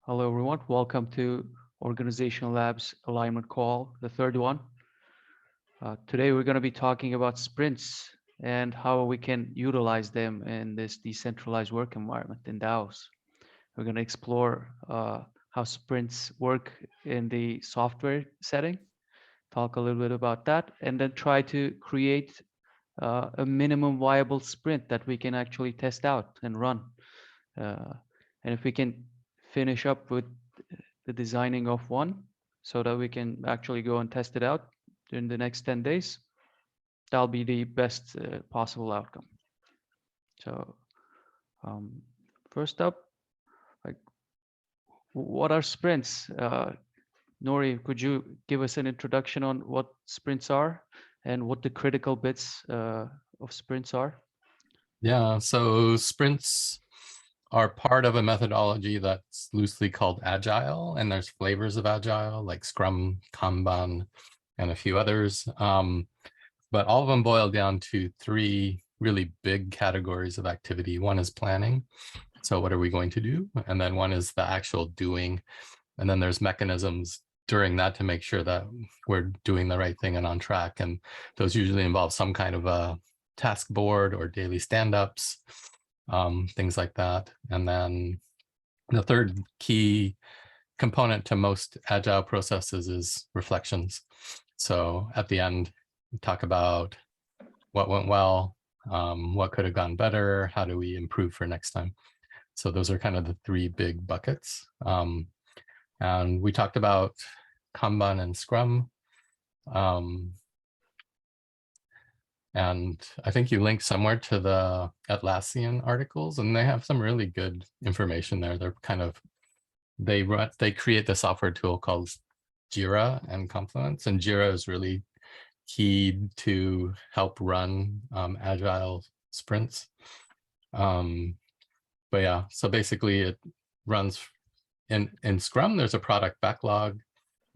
Hello, everyone. Welcome to Organizational Labs Alignment Call, the third one. Today, we're going to be talking about sprints and how we can utilize them in this decentralized work environment in DAOs. We're going to explore how sprints work in the software setting, talk a little bit about that, and then try to create a minimum viable sprint that we can actually test out and run. And if we can finish up with the designing of one so that we can actually go and test it out during the next 10 days, that'll be the best possible outcome. So first up, like, what are sprints? Nori, could you give us an introduction on what sprints are and what the critical bits of sprints are? Yeah, so sprints are part of a methodology that's loosely called Agile, and there's flavors of Agile like Scrum, Kanban, and a few others. But all of them boil down to three really big categories of activity. One is planning. So what are we going to do? And then one is the actual doing. And then there's mechanisms during that to make sure that we're doing the right thing and on track. And those usually involve some kind of a task board or daily stand-ups, things like that. And then the third key component to most agile processes is reflections. So at the end, we talk about what went well, what could have gone better, how do we improve for next time. So those are kind of the three big buckets. And we talked about Kanban and Scrum. And I think you linked somewhere to the Atlassian articles, and they have some really good information there. They're kind of, they create the software tool called Jira and Confluence, and Jira is really key to help run agile sprints. But yeah, so basically it runs in Scrum, there's a product backlog,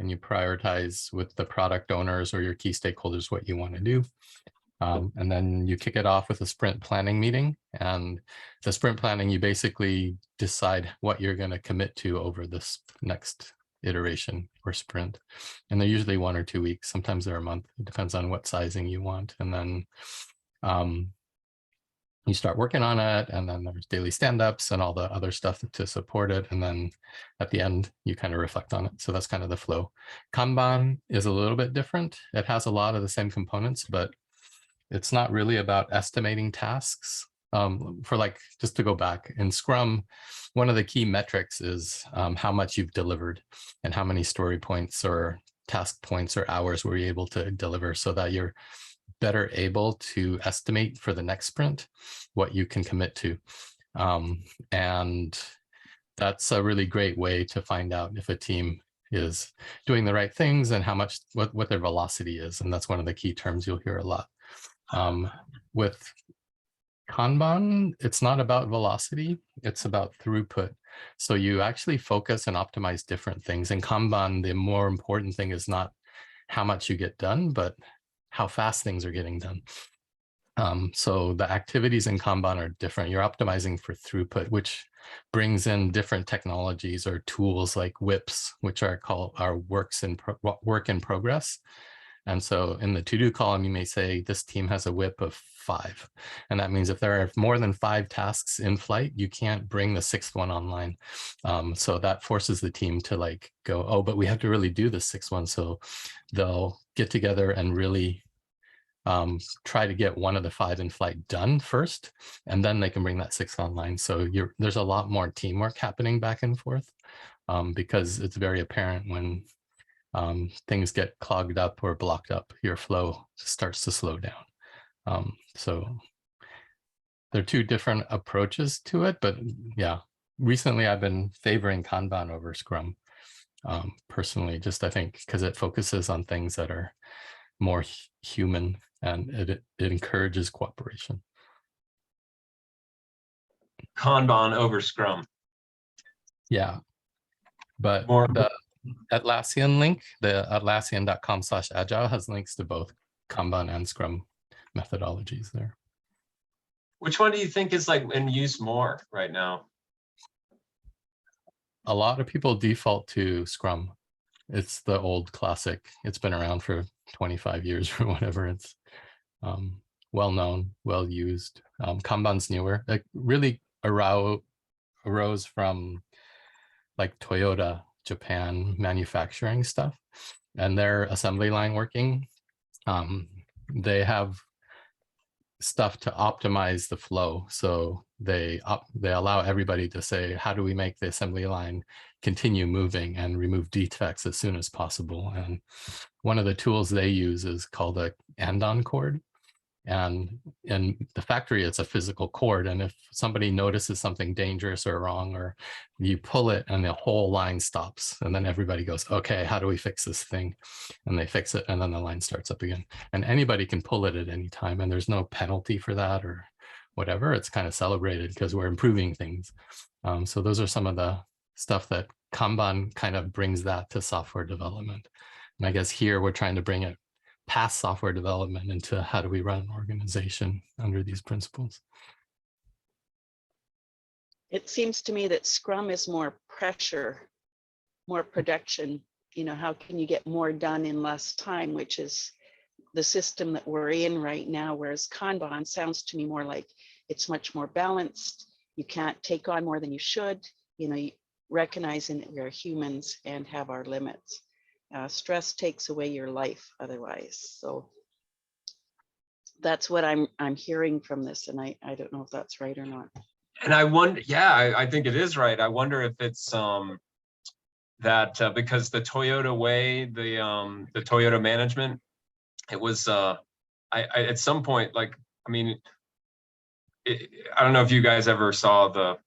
and you prioritize with the product owners or your key stakeholders what you want to do. And then you kick it off with a sprint planning meeting. And the sprint planning, you basically decide what you're going to commit to over this next iteration or sprint. And they're usually 1 or 2 weeks. Sometimes they're a month. It depends on what sizing you want. And then you start working on it, and then there's daily stand-ups and all the other stuff to support it. And then at the end, you kind of reflect on it. So that's kind of the flow. Kanban is a little bit different. It has a lot of the same components, but it's not really about estimating tasks. Just to go back, in Scrum, one of the key metrics is how much you've delivered and how many story points or task points or hours were you able to deliver, so that you're better able to estimate for the next sprint what you can commit to. And that's a really great way to find out if a team is doing the right things and how much, what their velocity is. And that's one of the key terms you'll hear a lot. With Kanban, it's not about velocity, it's about throughput. So you actually focus and optimize different things. In Kanban, the more important thing is not how much you get done, but how fast things are getting done. So the activities in Kanban are different. You're optimizing for throughput, which brings in different technologies or tools like whips, which are called work in progress. And so in the to-do column, you may say this team has a whip of 5. And that means if there are more than 5 tasks in flight, you can't bring the 6th one online. So that forces the team to like go, oh, but we have to really do the 6th one. So they'll get together and really try to get one of the 5 in flight done first, and then they can bring that 6th online. So there's a lot more teamwork happening back and forth, because it's very apparent when things get clogged up or blocked up, your flow starts to slow down. So there are 2 different approaches to it, but yeah, recently I've been favoring Kanban over Scrum, personally, just I think because it focuses on things that are more human, and it encourages cooperation. Kanban over Scrum. Yeah, but More. the Atlassian link, the atlassian.com/agile, has links to both Kanban and Scrum methodologies there. Which one do you think is like in use more right now? a lot of people default to Scrum. It's the old classic. It's been around for 25 years or whatever. It's well known, well used. Kanban's newer. It really arose from like Toyota Japan manufacturing stuff and their assembly line working. They have stuff to optimize the flow. So they allow everybody to say, how do we make the assembly line continue moving and remove defects as soon as possible? And one of the tools they use is called a andon cord. And in the factory, it's a physical cord. And if somebody notices something dangerous or wrong, or you pull it and the whole line stops, and then everybody goes, okay, how do we fix this thing? And they fix it, and then the line starts up again. And anybody can pull it at any time, and there's no penalty for that or whatever. It's kind of celebrated because we're improving things. So those are some of the stuff that Kanban kind of brings that to software development. And I guess here we're trying to bring it past software development into how do we run an organization under these principles. It seems to me that Scrum is more pressure, more production. You know, how can you get more done in less time, which is the system that we're in right now, whereas Kanban sounds to me more like it's much more balanced. You can't take on more than you should, you know, recognizing that we are humans and have our limits. Stress takes away your life otherwise. So that's what I'm hearing from this, and I don't know if that's right or not. And I wonder, yeah, I think it is right. I wonder if it's that because the Toyota way, the Toyota management, it was I at some point, like, I mean, I don't know if you guys ever saw the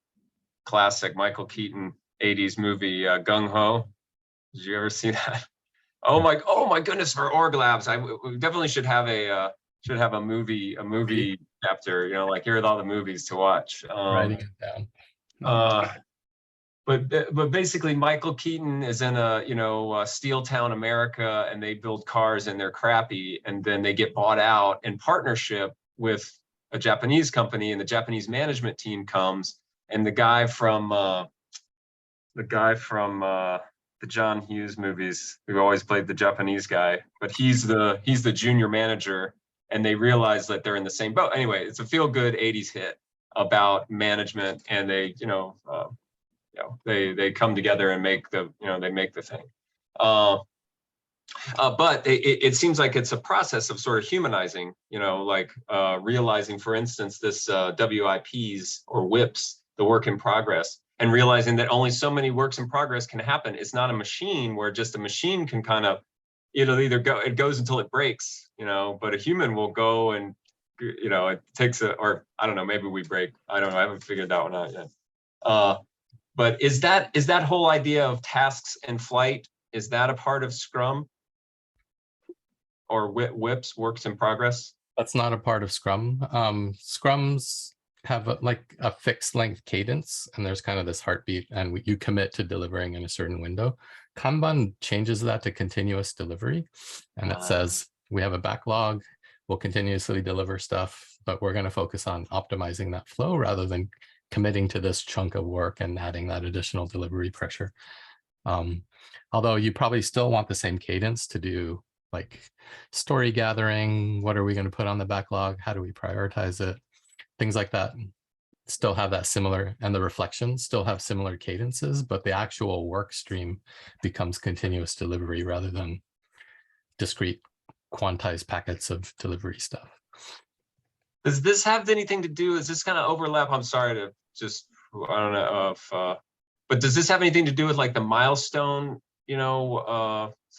classic Michael Keaton 80s movie Gung Ho. Did you ever see that? Oh my goodness, for org labs, we definitely should have a movie chapter, you know, like here are all the movies to watch. Writing it down. But basically Michael Keaton is in a steel town America, and they build cars and they're crappy, and then they get bought out in partnership with a Japanese company, and the Japanese management team comes, and the guy from the John Hughes movies, who always played the Japanese guy, but he's the junior manager, and they realize that they're in the same boat. Anyway, it's a feel-good 80s hit about management, and they they come together and make the thing. But it seems like it's a process of sort of humanizing, like realizing, for instance, this WIPs or WIPs, the work in progress, and realizing that only so many works in progress can happen. It's not a machine where just a machine can kind of, it goes until it breaks, but a human will go and, it takes or I don't know, maybe we break. I don't know. I haven't figured that one out yet. But is that whole idea of tasks and flight, is that a part of Scrum? Or WIPs, works in progress? That's not a part of Scrum. Scrums have a fixed length cadence, and there's kind of this heartbeat, and you commit to delivering in a certain window. Kanban changes that to continuous delivery, and it says we have a backlog, we'll continuously deliver stuff, but we're going to focus on optimizing that flow rather than committing to this chunk of work and adding that additional delivery pressure. Although you probably still want the same cadence to do like story gathering, what are we going to put on the backlog, how do we prioritize it, things like that still have that similar, and the reflections still have similar cadences, but the actual work stream becomes continuous delivery rather than discrete quantized packets of delivery stuff. Does this have anything to do, is this kind of overlap? I'm sorry to just, I don't know if, but does this have anything to do with like the milestone,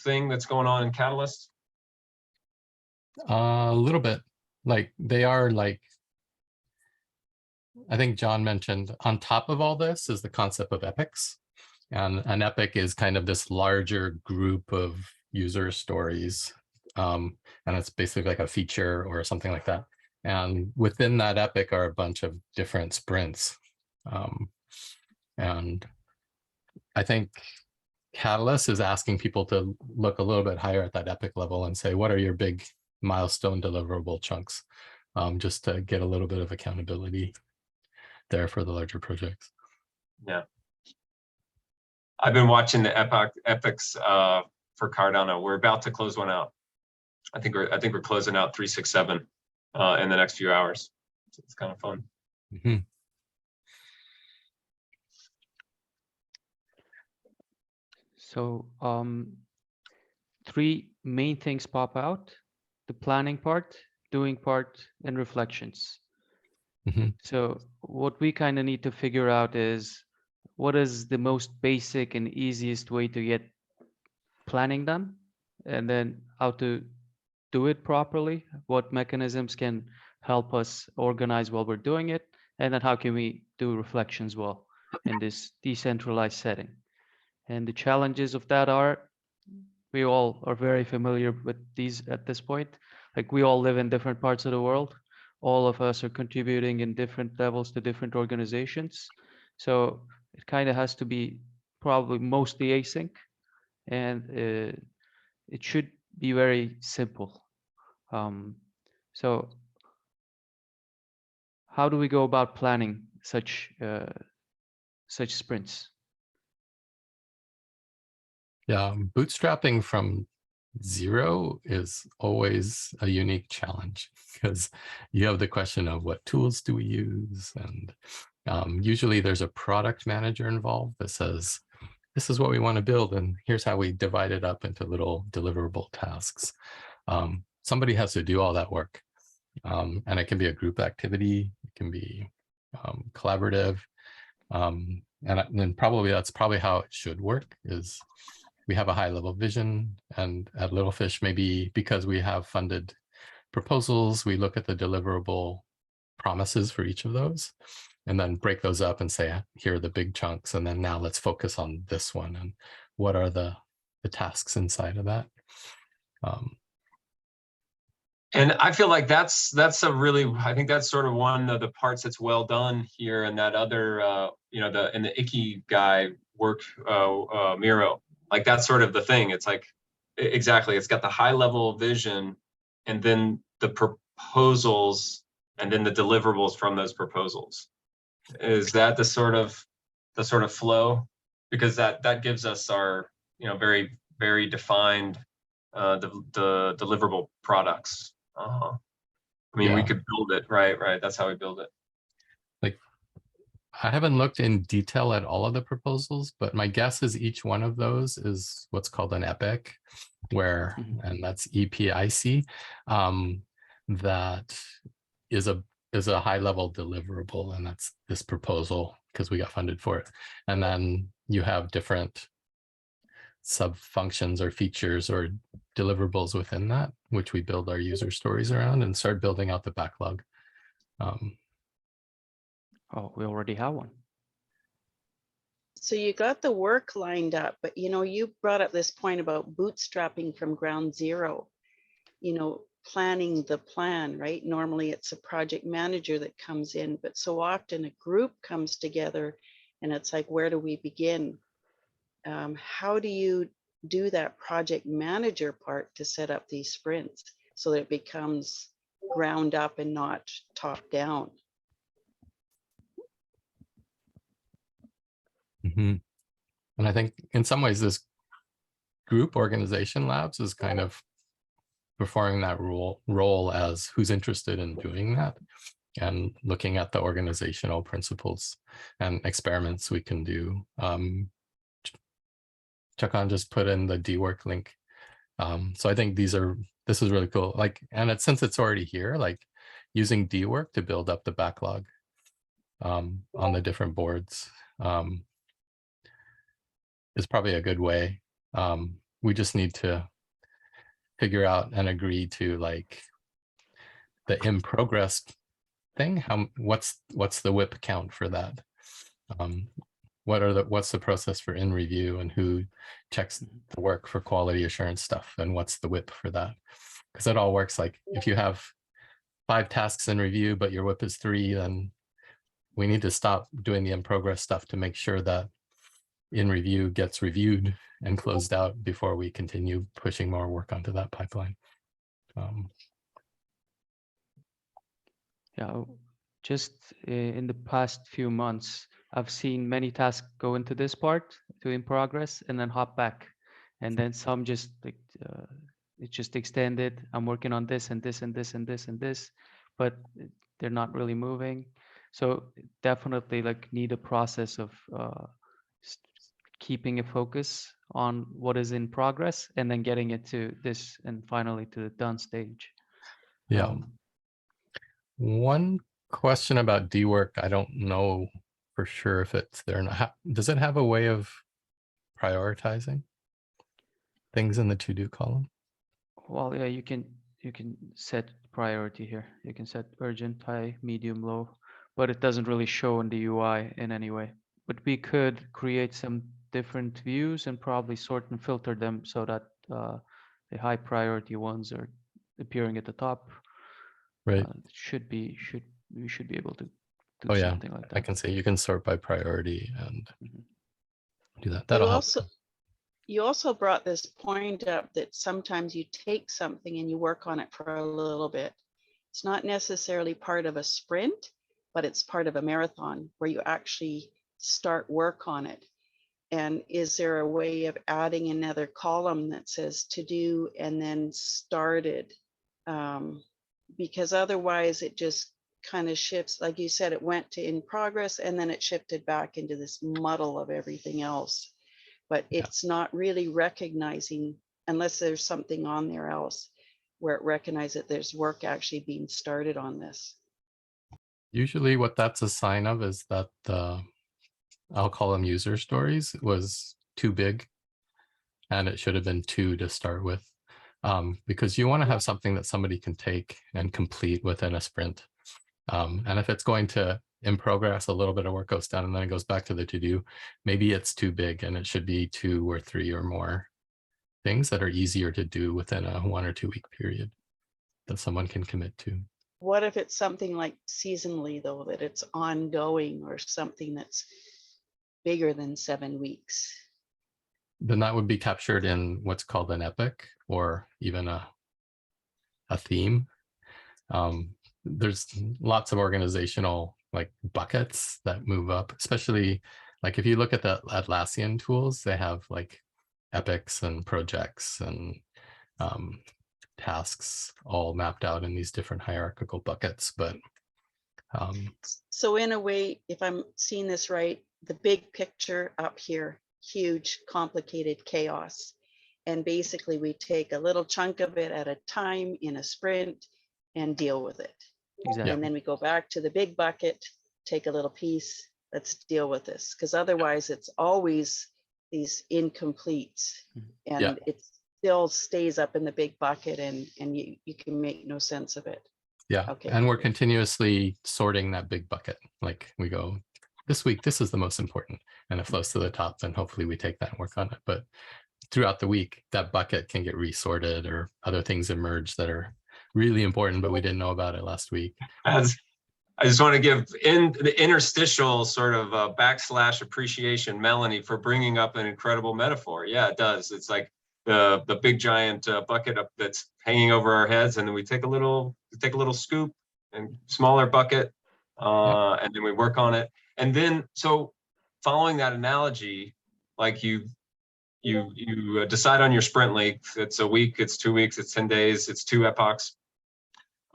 thing that's going on in Catalyst? A little bit. Like they are like, I think John mentioned, on top of all this is the concept of epics. And an epic is kind of this larger group of user stories. And it's basically like a feature or something like that. And within that epic are a bunch of different sprints. And I think Catalyst is asking people to look a little bit higher at that epic level and say, what are your big milestone deliverable chunks? Just to get a little bit of accountability there for the larger projects. Yeah. I've been watching the epics for Cardano. We're about to close one out. I think we're closing out 367 in the next few hours. So it's kind of fun. Mm-hmm. So three main things pop out: the planning part, doing part, and reflections. Mm-hmm. So what we kind of need to figure out is what is the most basic and easiest way to get planning done, and then how to do it properly, what mechanisms can help us organize while we're doing it, and then how can we do reflections well in this decentralized setting. And the challenges of that are, we all are very familiar with these at this point. Like, we all live in different parts of the world. All of us are contributing in different levels to different organizations. So it kind of has to be probably mostly async, and it should be very simple. So how do we go about planning such sprints? Yeah, bootstrapping from zero is always a unique challenge because you have the question of what tools do we use, and usually there's a product manager involved that says, this is what we want to build, and here's how we divide it up into little deliverable tasks. Somebody has to do all that work, and it can be a group activity, it can be collaborative, and then that's probably how it should work. Is we have a high level vision, and at Littlefish, maybe because we have funded proposals, we look at the deliverable promises for each of those and then break those up and say, here are the big chunks, and then now let's focus on this one, and what are the tasks inside of that. And I feel like that's a really, I think that's sort of one of the parts that's well done here, and that other in the Ikigai work, Miro, like that's sort of the thing. It's like, exactly, it's got the high level vision, and then the proposals, and then the deliverables from those proposals. Is that the sort of flow? Because that gives us our very, very defined the deliverable products. I mean, Yeah. we could build it, right? That's how we build it. Like, I haven't looked in detail at all of the proposals, but my guess is each one of those is what's called an epic, where, and that's EPIC, that is a high level deliverable, and that's this proposal because we got funded for it. And then you have different sub functions or features or deliverables within that, which we build our user stories around and start building out the backlog. Oh, we already have one. So you got the work lined up, but you brought up this point about bootstrapping from ground zero, planning the plan, right? Normally it's a project manager that comes in, but so often a group comes together and it's like, where do we begin? How do you do that project manager part to set up these sprints so that it becomes ground up and not top down? And I think in some ways this group organization labs is kind of performing that role as who's interested in doing that and looking at the organizational principles and experiments we can do. Chakan just put in the DWork link. So I think this is really cool. Like, and since it's already here, like using DWork to build up the backlog on the different boards is probably a good way. We just need to figure out and agree to like the in progress thing. What's the WIP count for that? What's the process for in review, and who checks the work for quality assurance stuff, and what's the WIP for that? Because it all works. Like if you have 5 tasks in review, but your WIP is 3, then we need to stop doing the in progress stuff to make sure that in review gets reviewed and closed out before we continue pushing more work onto that pipeline. Yeah, just in the past few months, I've seen many tasks go into this part to in progress and then hop back. And then some just like, it's just extended. I'm working on this and this and this and this and this, but they're not really moving. So definitely like need a process of s- keeping a focus on what is in progress and then getting it to this and finally to the done stage. Yeah. One question about D work, I don't know for sure if it's there or not. Does it have a way of prioritizing things in the to-do column? Well, yeah, you can set priority here. You can set urgent, high, medium, low, but it doesn't really show in the UI in any way. But we could create some different views and probably sort and filter them so that the high priority ones are appearing at the top. Right. We should be able to do Oh yeah, something like I that. can say you can sort by priority and Mhm. do that. You That'll help. also brought this point up that sometimes you take something and you work on it for a little bit. It's not necessarily part of a sprint, but it's part of a marathon where you actually start work on it. And is there a way of adding another column that says to do and then started? Because otherwise it just kind of shifts. Like you said, it went to in progress and then it shifted back into this muddle of everything else. But Yeah. it's not really recognizing, unless there's something on there else where it recognizes that there's work actually being started on this. Usually what that's a sign of is that I'll call them user stories, was too big and it should have been 2 to start with. Because you want to have something that somebody can take and complete within a sprint. And if it's going to in progress, a little bit of work goes done and then it goes back to the to do, maybe it's too big and it should be 2 or 3 or more things that are easier to do within a 1 or 2 week period that someone can commit to. What if it's something like seasonally, though, that it's ongoing or something that's bigger than 7 weeks? Then that would be captured in what's called an epic or even a theme. There's lots of organizational like buckets that move up, especially like if you look at the Atlassian tools, they have like epics and projects and tasks all mapped out in these different hierarchical buckets. But so in a way, if I'm seeing this right, the big picture up here, huge, complicated chaos. And basically we take a little chunk of it at a time in a sprint and deal with it. Exactly. And then we go back to the big bucket, take a little piece, let's deal with this. Because otherwise it's always these incompletes and it still stays up in the big bucket and you can make no sense of it. Yeah. Okay. And we're continuously sorting that big bucket. Like we go, this week, this is the most important, and it flows to the top, and hopefully we take that and work on it. But throughout the week, that bucket can get resorted or other things emerge that are really important, but we didn't know about it last week. I just want to give the interstitial sort of backslash appreciation, Melanie, for bringing up an incredible metaphor. Yeah, it does. It's like the big giant bucket up that's hanging over our heads, and then we take a little scoop and smaller bucket, and then we work on it. And then, so following that analogy, like you decide on your sprint length. It's a week, it's 2 weeks, it's 10 days, it's 2 epochs.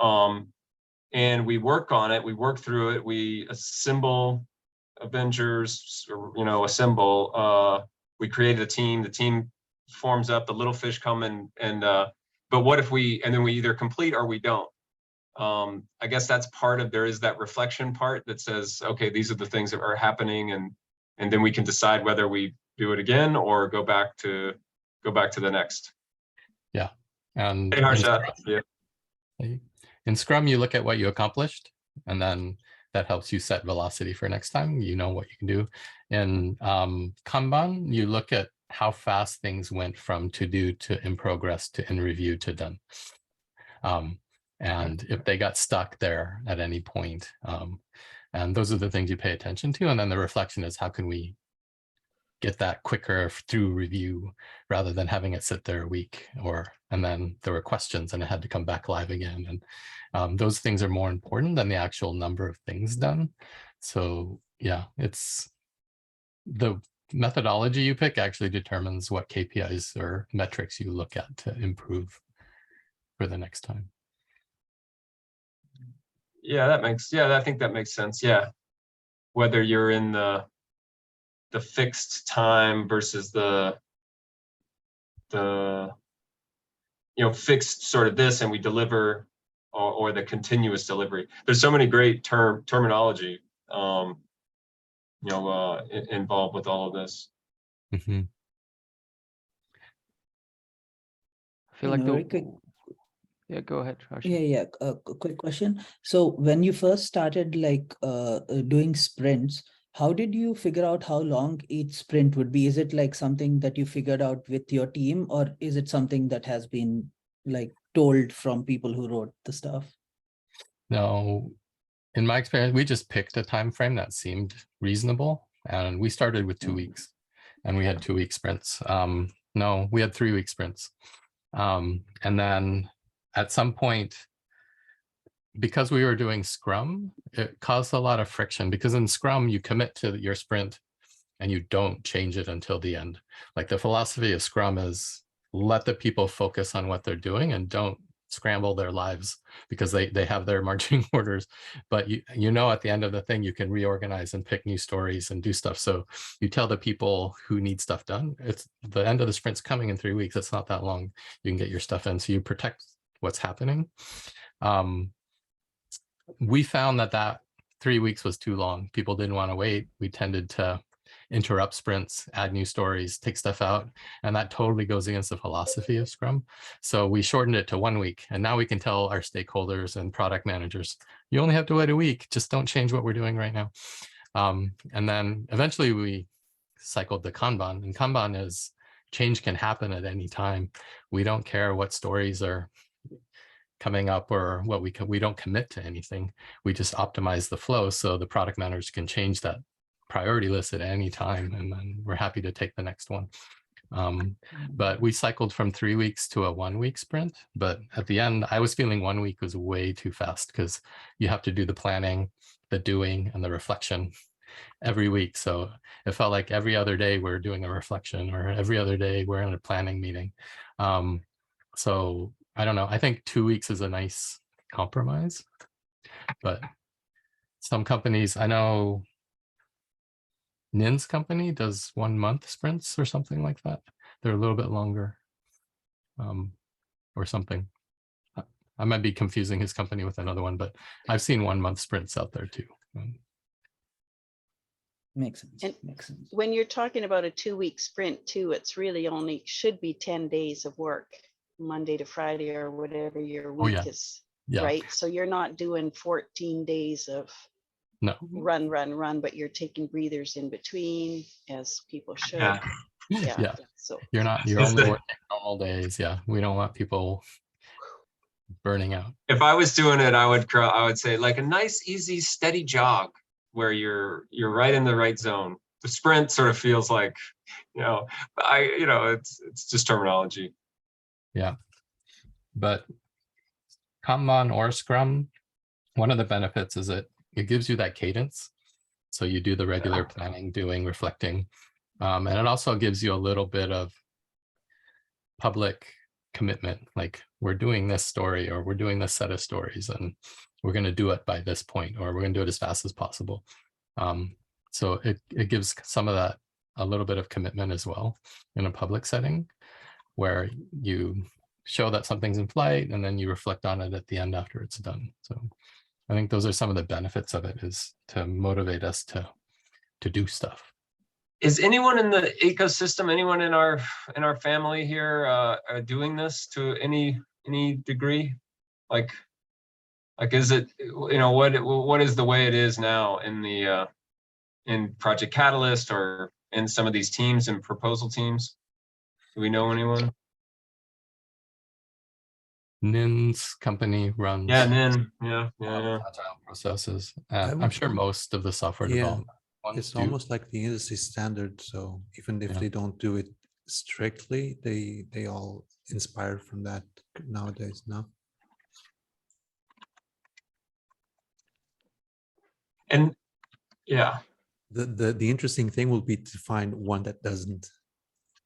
And we work on it, we work through it, we assemble Avengers, or, assemble, we created a team, the team forms up, the little fish come and but what if and then we either complete or we don't. I guess that's part of, there is that reflection part that says, okay, these are the things that are happening, and then we can decide whether we do it again or go back to the next. Yeah. And hey, Harsha. Yeah. In Scrum, you look at what you accomplished, and then that helps you set velocity for next time. You know what you can do. In Kanban, you look at how fast things went from to do to in progress to in review to done. And if they got stuck there at any point. And those are the things you pay attention to. And then the reflection is, how can we get that quicker through review rather than having it sit there a week, and then there were questions and it had to come back live again. And those things are more important than the actual number of things done. So yeah, it's the methodology you pick actually determines what KPIs or metrics you look at to improve for the next time. Yeah, I think that makes sense. Yeah. Whether you're in the fixed time versus the fixed sort of this and we deliver, or the continuous delivery. There's so many great terminology involved with all of this. Mm-hmm. I feel like very quick. Yeah, go ahead, Rashi. Yeah. A quick question. So when you first started doing sprints, how did you figure out how long each sprint would be? Is it like something that you figured out with your team, or is it something that has been like told from people who wrote the stuff? No, in my experience, we just picked a time frame that seemed reasonable, and we started with 2 weeks, and we had 2-week sprints. No, we had 3-week sprints, and then at some point, because we were doing Scrum, it caused a lot of friction, because in Scrum you commit to your sprint and you don't change it until the end. Like the philosophy of Scrum is let the people focus on what they're doing and don't scramble their lives, because they have their marching orders. But you know at the end of the thing you can reorganize and pick new stories and do stuff. So you tell the people who need stuff done, it's the end of the sprint's coming in 3 weeks. It's not that long. You can get your stuff in. So you protect what's happening. We found that 3 weeks was too long. People didn't want to wait. We tended to interrupt sprints, add new stories, take stuff out, and that totally goes against the philosophy of Scrum. So we shortened it to 1 week, and now we can tell our stakeholders and product managers, you only have to wait a week, just don't change what we're doing right now. And then eventually we cycled the Kanban, and Kanban is change can happen at any time. We don't care what stories are coming up or what we don't commit to anything. We just optimize the flow so the product managers can change that priority list at any time, and then we're happy to take the next one. But we cycled from 3 weeks to a 1 week sprint. But at the end, I was feeling 1 week was way too fast, because you have to do the planning, the doing, and the reflection every week. So it felt like every other day we're doing a reflection, or every other day we're in a planning meeting. So I don't know. I think 2 weeks is a nice compromise. But some companies, I know Nin's company does 1 month sprints or something like that. They're a little bit longer, or something. I might be confusing his company with another one, but I've seen 1 month sprints out there too. Makes sense. And Makes sense. when you're talking about a 2-week sprint too, it's really only should be 10 days of work, Monday to Friday or whatever your week is, right? So you're not doing 14 days of run, but you're taking breathers in between, as people should. Yeah. So you're only working normal days. Yeah, we don't want people burning out. If I was doing it, I would say like a nice, easy, steady jog where you're right in the right zone. The sprint sort of feels like, it's just terminology. Yeah, but Kanban or Scrum, one of the benefits is it gives you that cadence. So you do the regular planning, doing, reflecting, and it also gives you a little bit of public commitment, like we're doing this story, or we're doing this set of stories, and we're going to do it by this point, or we're going to do it as fast as possible. So it gives some of that, a little bit of commitment as well in a public setting, where you show that something's in flight and then you reflect on it at the end after it's done. So I think those are some of the benefits of it, is to motivate us to do stuff. Is anyone in the ecosystem, anyone in our family here doing this to any degree? Like is it, what is the way it is now in the in Project Catalyst or in some of these teams and proposal teams? Do we know anyone? Nin's company runs Nin. agile processes. I'm sure most of the software development ones it's do. almost like the industry standard. So even if they don't do it strictly, they all inspired from that nowadays. No. And yeah, The interesting thing will be to find one that doesn't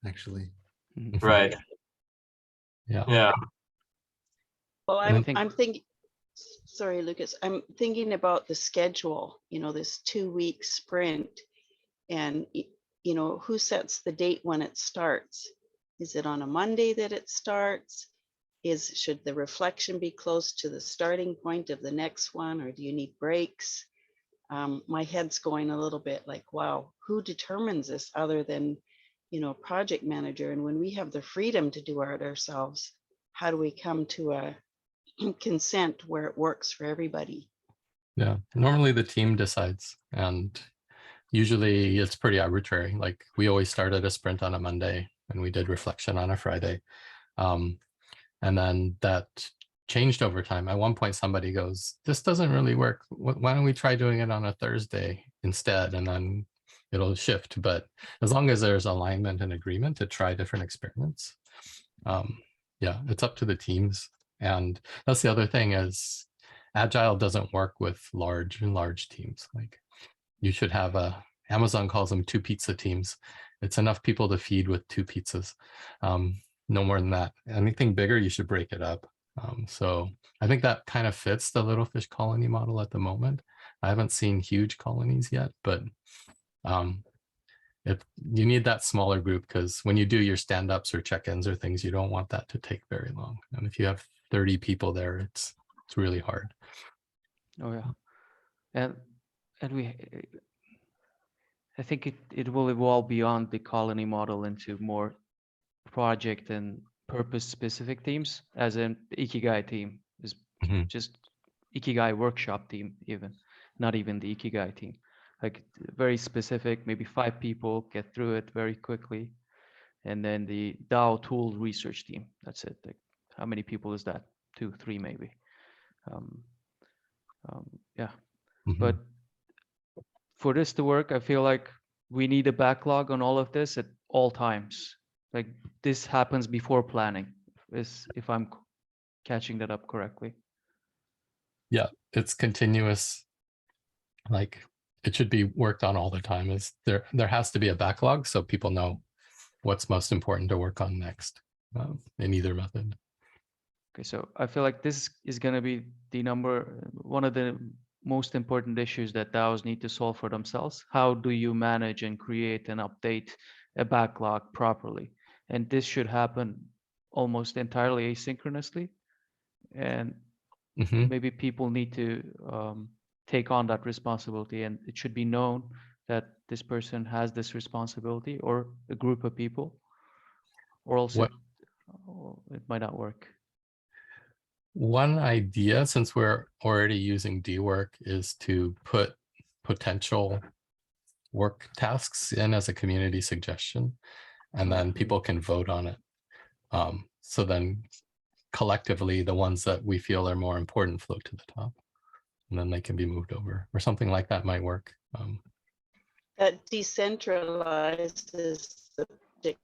actually. Mhm. Right. Yeah. Yeah. Well, And I think I'm thinking, sorry, Lucas, I'm thinking about the schedule, this 2-week sprint and, who sets the date when it starts? Is it on a Monday that it starts? Should the reflection be close to the starting point of the next one, or do you need breaks? My head's going a little bit like, wow, who determines this other than, project manager? And when we have the freedom to do it ourselves, how do we come to a consent where it works for everybody? Yeah. Normally the team decides, and usually it's pretty arbitrary. Like we always started a sprint on a Monday and we did reflection on a Friday. And then that changed over time. At one point, somebody goes, this doesn't really work. Why don't we try doing it on a Thursday instead? And then it'll shift. But as long as there's alignment and agreement to try different experiments, yeah, it's up to the teams. And that's the other thing is Agile doesn't work with large teams. Like you should have Amazon calls them 2 pizza teams. It's enough people to feed with 2 pizzas. No more than that. Anything bigger, you should break it up. So I think that kind of fits the little fish colony model at the moment. I haven't seen huge colonies yet, but if you need that smaller group, because when you do your stand-ups or check-ins or things, you don't want that to take very long. And if you have 30 people there, it's really hard. oh yeah, and I think it will evolve beyond the colony model into more project and purpose specific teams, as in the Ikigai team is Mhm. just Ikigai workshop team, even not even the Ikigai team, like very specific, maybe 5 people get through it very quickly. And then the DAO tool research team, that's it. Like how many people is that? 2, 3 maybe. um, yeah, Mhm. but for this to work, I feel like we need a backlog on all of this at all times. Like this happens before planning, if I'm catching that up correctly. Yeah, it's continuous. Like it should be worked on all the time. Is there has to be a backlog so people know what's most important to work on next in either method. Okay, so I feel like this is going to be one of the most important issues that DAOs need to solve for themselves. How do you manage and create and update a backlog properly? And this should happen almost entirely asynchronously. And Mhm. maybe people need to take on that responsibility, and it should be known that this person has this responsibility, or a group of people, or else What it might not work. one idea, since we're already using dwork, is to put potential work tasks in as a community suggestion, and then people can vote on it. So then collectively, the ones that we feel are more important float to the top, and then they can be moved over, or something like that might work. That decentralizes the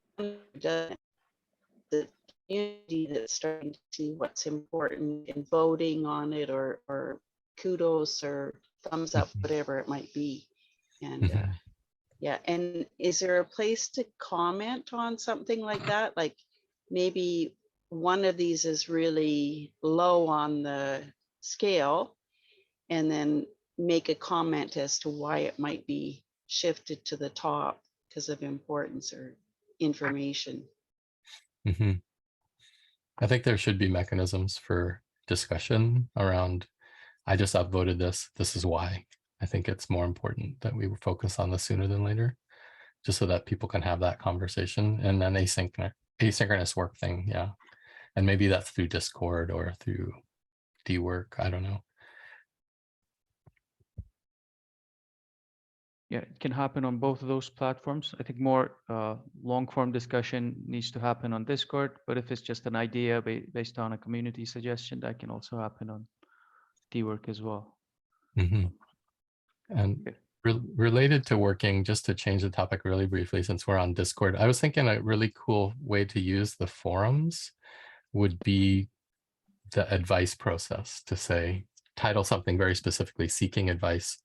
community that's starting to see what's important and voting on it, or kudos or thumbs up, whatever it might be. And yeah, and is there a place to comment on something like that? Like maybe one of these is really low on the scale, and then make a comment as to why it might be shifted to the top because of importance or information. Mhm. I think there should be mechanisms for discussion around, I just upvoted this, this is why. I think it's more important that we focus on this sooner than later, just so that people can have that conversation. And then asynchronous work thing, yeah. And maybe that's through Discord or through dwork, I don't know. Yeah, it can happen on both of those platforms. I think more long form discussion needs to happen on Discord, but if it's just an idea based on a community suggestion, that can also happen on dwork as well. Mhm. And Okay. related to working, just to change the topic really briefly, since we're on Discord, I was thinking a really cool way to use the forums would be the advice process, to say, title something very specifically, seeking advice,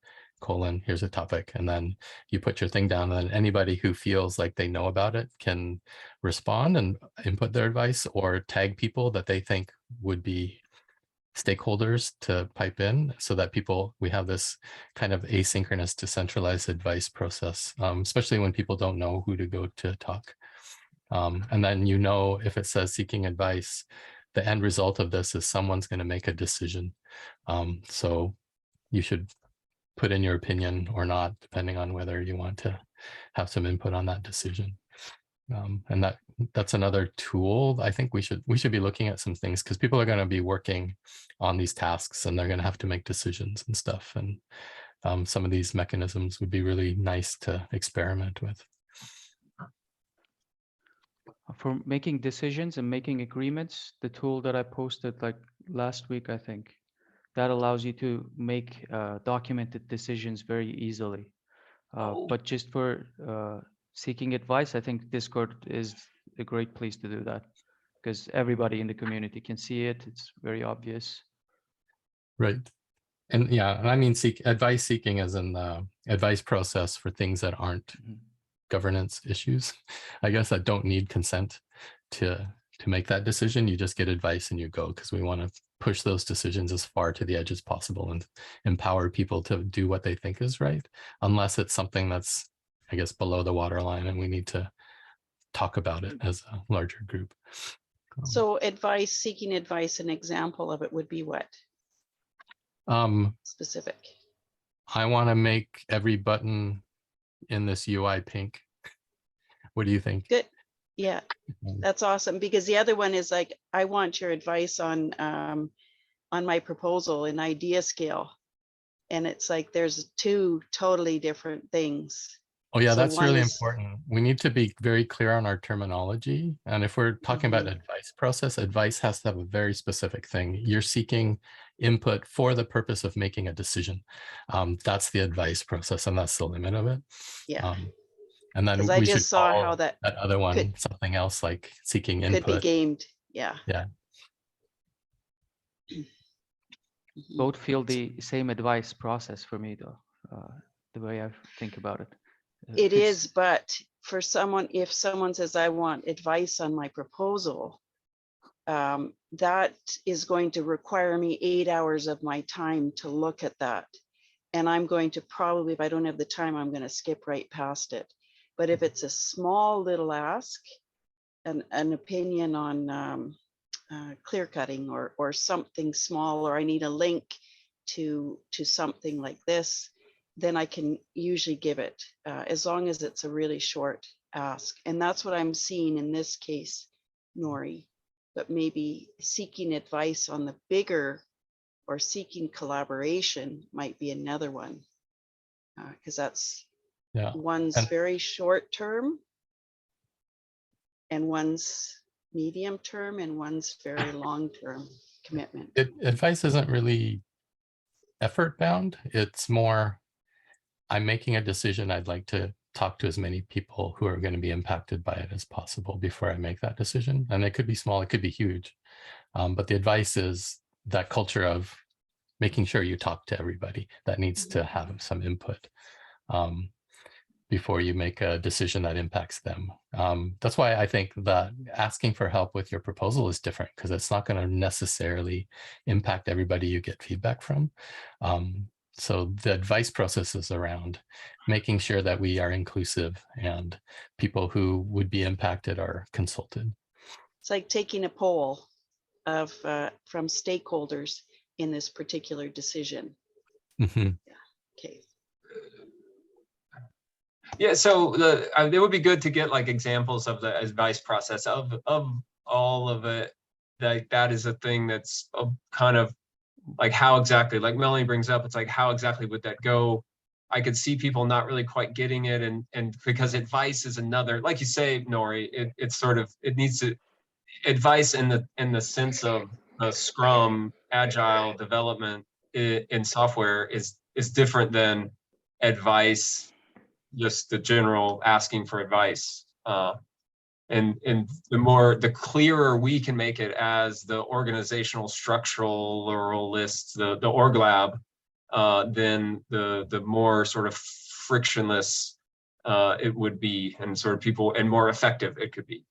here's a topic, and then you put your thing down, and then anybody who feels like they know about it can respond and input their advice or tag people that they think would be stakeholders to pipe in, so that we have this kind of asynchronous decentralized advice process, especially when people don't know who to go to talk. And then, if it says seeking advice, the end result of this is someone's going to make a decision. So you should put in your opinion or not, depending on whether you want to have some input on that decision. And that's another tool. I think we should be looking at some things, because people are going to be working on these tasks and they're going to have to make decisions and stuff. And some of these mechanisms would be really nice to experiment with. For making decisions and making agreements, the tool that I posted like last week, I think, that allows you to make documented decisions very easily. But just for seeking advice, I think Discord is a great place to do that, because everybody in the community can see it. It's very obvious. Right. And yeah, and I mean, advice seeking as in the advice process for things that aren't governance issues, I guess, that don't need consent to make that decision. You just get advice and you go, because we want to push those decisions as far to the edge as possible and empower people to do what they think is right, unless it's something that's, I guess, below the waterline and we need to talk about it as a larger group. So seeking advice, an example of it would be what? Specific. I want to make every button in this UI pink. What do you think? Good. Yeah, that's awesome. Because the other one is like, I want your advice on my proposal in idea scale. And it's like, there's two totally different things. Oh yeah, So that's one really is- important. We need to be very clear on our terminology. And if we're talking about advice process, advice has to have a very specific thing. You're seeking input for the purpose of making a decision. That's the advice process, and that's the limit of it. Yeah. And then I we just should saw call how that other one could- something else, like seeking could input. be gamed. Yeah. Yeah. Both feel the same advice process for me, though, the way I think about it. It It's- is, but for someone, if someone says, I want advice on my proposal, that is going to require me 8 hours of my time to look at that. And I'm going to probably, if I don't have the time, I'm going to skip right past it. But if it's a small little ask, an opinion on clear cutting or something small, or I need a link to something like this, then I can usually give it, as long as it's a really short ask. And that's what I'm seeing in this case, Nori. But maybe seeking advice on the bigger, or seeking collaboration might be another one, because that's one's very short term, and one's medium term, and one's very long term commitment. Advice isn't really effort bound. It's more, I'm making a decision. I'd like to talk to as many people who are going to be impacted by it as possible before I make that decision. And it could be small, it could be huge. But the advice is that culture of making sure you talk to everybody that needs to have some input before you make a decision that impacts them. That's why I think that asking for help with your proposal is different, because it's not going to necessarily impact everybody you get feedback from. So the advice process is around making sure that we are inclusive and people who would be impacted are consulted. It's like taking a poll of from stakeholders in this particular decision. Mm-hmm. Yeah. Okay. Yeah, so it would be good to get like examples of the advice process of all of it. That is a thing that's kind of like, how exactly, like Melanie brings up, it's like, how exactly would that go? I could see people not really quite getting it, and because advice is another, like you say, Nori, it's sort of, it needs to, advice in the sense of Scrum agile development in software is different than advice, just the general asking for advice. And the clearer we can make it as the organizational structural lists, the org lab, then the more sort of frictionless it would be, and sort of people, and more effective it could be.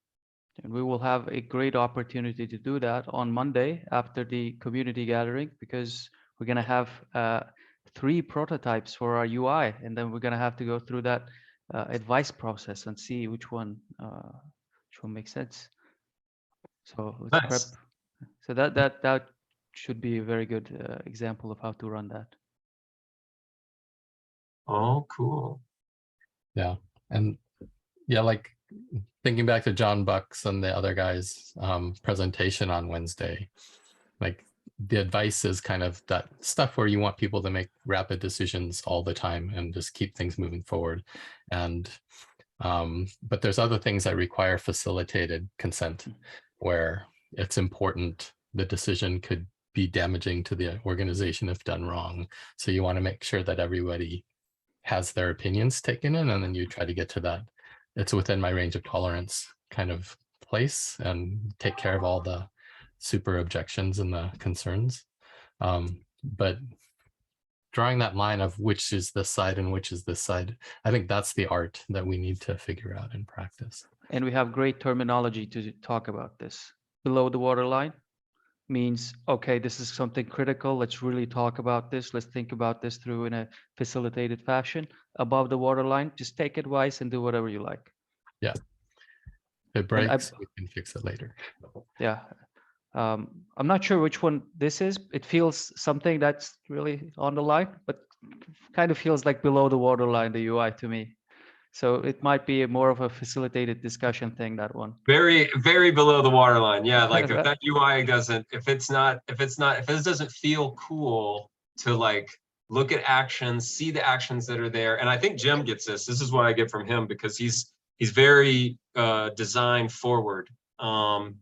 And we will have a great opportunity to do that on Monday after the community gathering, because we're going to have 3 prototypes for our UI, and then we're going to have to go through that advice process and see which one makes sense. So let's prep. Nice. So that should be a very good example of how to run that. Oh, cool. Yeah. And yeah, like thinking back to John Buck's and the other guys' presentation on Wednesday, like the advice is kind of that stuff where you want people to make rapid decisions all the time and just keep things moving forward. And but there's other things that require facilitated consent, where it's important the decision could be damaging to the organization if done wrong. So you want to make sure that everybody has their opinions taken in, and then you try to get to that it's within my range of tolerance kind of place and take care of all the super objections and the concerns. But drawing that line of which is this side and which is this side, I think that's the art that we need to figure out in practice. And we have great terminology to talk about this. Below the waterline means, okay, this is something critical. Let's really talk about this. Let's think about this through in a facilitated fashion. Above the waterline, just take advice and do whatever you like. Yeah. If it breaks, we can fix it later. Yeah. I'm not sure which one this is. It feels something that's really on the line, but kind of feels like below the waterline, the UI to me. So it might be more of a facilitated discussion thing, that one. Very, very below the waterline. Yeah, like if that UI doesn't, if it doesn't feel cool to like look at actions, see the actions that are there. And I think Jim gets this. This is what I get from him, because he's very design forward, or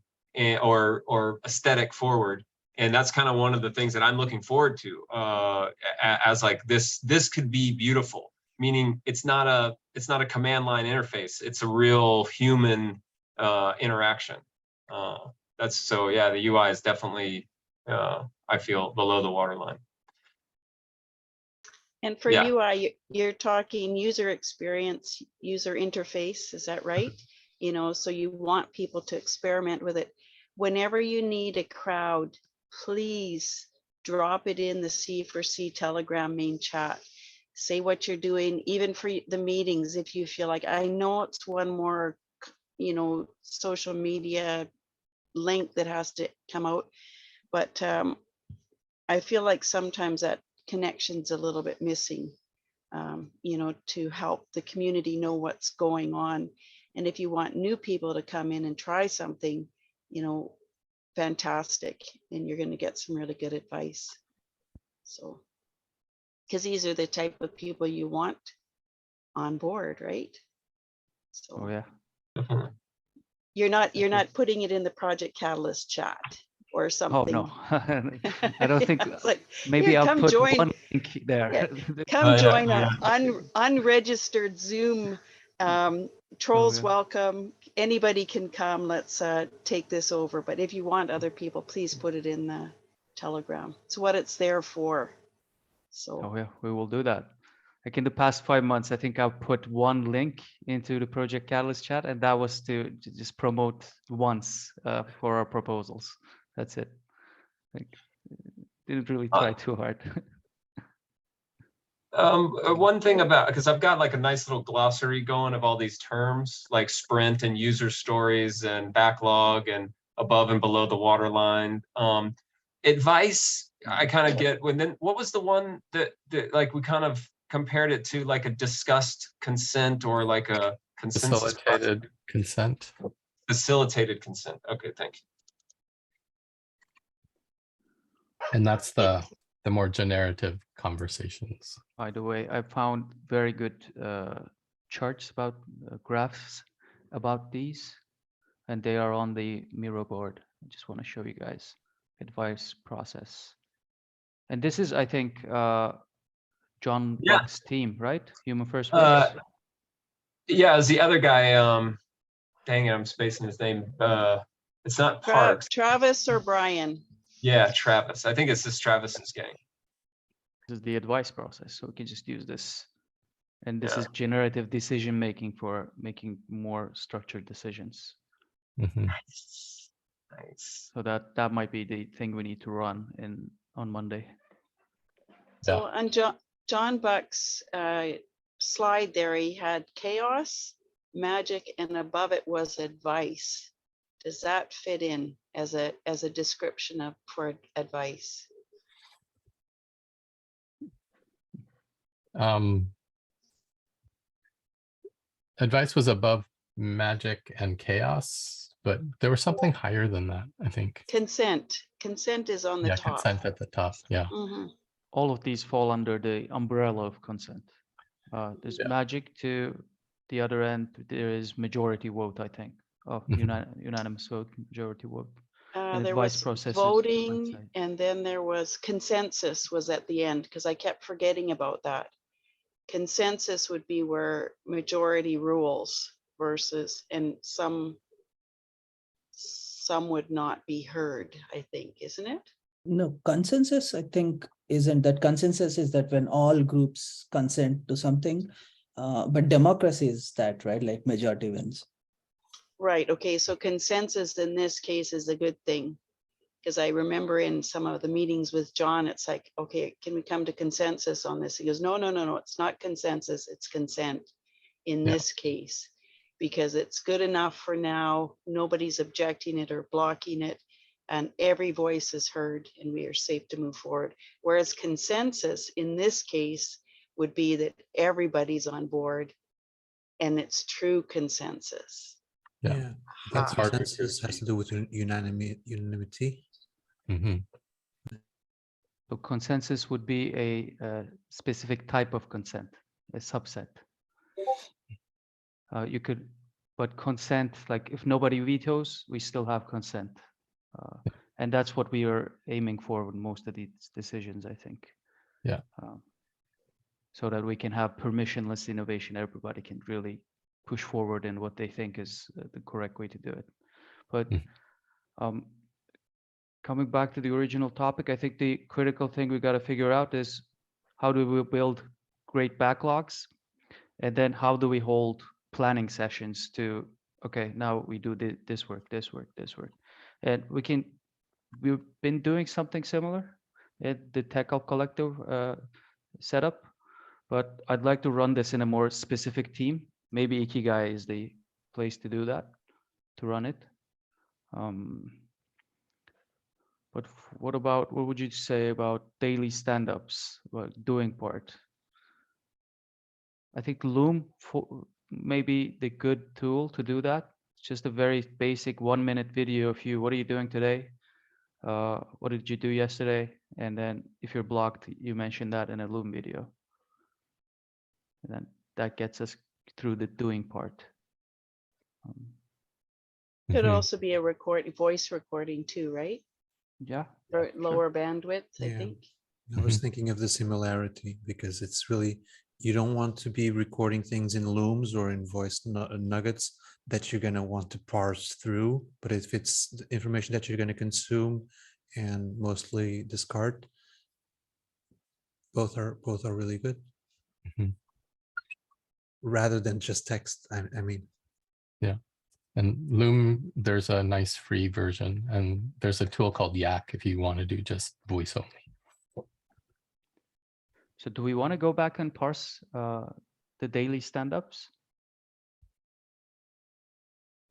aesthetic forward. And that's kind of one of the things that I'm looking forward to, as like this could be beautiful, meaning it's not a command line interface. It's a real human interaction. That's so, yeah, the UI is definitely, I feel, below the waterline. And for UI, you're talking user experience, user interface, is that right? You know, so you want people to experiment with it. Whenever you need a crowd, please drop it in the C4C Telegram main chat. Say what you're doing, even for the meetings, if you feel like, I know it's one more, you know, social media link that has to come out, but I feel like sometimes that connection's a little bit missing, you know, to help the community know what's going on. And if you want new people to come in and try something, you know, fantastic, and you're going to get some really good advice. So, because these are the type of people you want on board, right? So, oh yeah, Definitely. you're not putting it in the Project Catalyst chat or something. Oh no, I don't think. Like, maybe here, I'll come put join, one link there. yeah, Oh, come yeah, join yeah. an unregistered Zoom. Trolls yeah. welcome. Anybody can come. Let's take this over. But if you want other people, please put it in the Telegram. It's what it's there for. So Oh yeah, we will do that. Like in the past 5 months, I think I've put one link into the Project Catalyst chat, and that was to just promote once for our proposals. That's it. Like, didn't really try too hard. One thing about, because I've got like a nice little glossary going of all these terms, like sprint and user stories and backlog and above and below the waterline. Advice, I kind of get. Then what was the one that like we kind of compared it to, like a discussed consent or like a consensus Facilitated consent. Facilitated consent. Okay, thank you. And that's the more generative conversations. By the way, I found very good charts about graphs about these, and they are on the Miro board. I just want to show you guys advice process. And this is, I think, John Buck's team, right? Human First Whips. Yeah, as the other guy, dang it, I'm spacing his name. It's not Parks. Travis or Brian? Yeah, Travis. I think it's this Travis's gang. This is the advice process. So we can just use this. And this Yeah. is generative decision making for making more structured decisions. Mhm. Nice. So that might be the thing we need to run on Monday. So on John Buck's slide there, he had chaos, magic, and above it was advice. Does that fit in as a description of for advice? Advice was above magic and chaos, but there was something higher than that, I think. Consent. Consent is on the Yeah, top. consent at the top. Yeah. Mhm. All of these fall under the umbrella of consent. There's Yeah. magic to the other end. There is majority vote, I think, of Mhm. unanimous vote, majority vote. And There advice was processes, voting, I'd say. and then there was consensus was at the end, because I kept forgetting about that. Consensus would be where majority rules versus, and some would not be heard, I think, isn't it? No, consensus, I think, isn't that. Consensus is that when all groups consent to something, but democracy is that, right? Like majority wins. Right, okay, so consensus in this case is a good thing. Because I remember in some of the meetings with John, it's like, okay, can we come to consensus on this? He goes, no, it's not consensus, it's consent in Yeah. this case, because it's good enough for now. Nobody's objecting it or blocking it, and every voice is heard, and we are safe to move forward. Whereas consensus in this case would be that everybody's on board, and it's true consensus. Yeah. Yeah, I think It's hard to consensus has to do with unanimity. Mhm. So consensus would be a specific type of consent, a subset. You could, but consent, like if nobody vetoes, we still have consent. And that's what we are aiming for with most of these decisions, I think. Yeah. So that we can have permissionless innovation. Everybody can really push forward in what they think is the correct way to do it. But coming back to the original topic, I think the critical thing we got to figure out is how do we build great backlogs? And then how do we hold planning sessions to, okay, now we do this work. And we've been doing something similar at the Tech Up Collective setup, but I'd like to run this in a more specific team. Maybe Ikigai is the place to do that, to run it. But what would you say about daily stand-ups, about doing part? I think Loom may be the good tool to do that. It's just a very basic 1-minute video of you. What are you doing today? What did you do yesterday? And then if you're blocked, you mention that in a Loom video. And then that gets us through the doing part. Could Mhm. also be a voice recording too, right? Yeah. For lower bandwidth, I Yeah. think. I was thinking of the similarity because it's really, you don't want to be recording things in looms or in voice nuggets that you're going to want to parse through. But if it's the information that you're going to consume and mostly discard, both are really good. Mhm. Rather than just text. I mean, Yeah. And Loom, there's a nice free version, and there's a tool called Yak if you want to do just voice only. So do we want to go back and parse the daily stand-ups?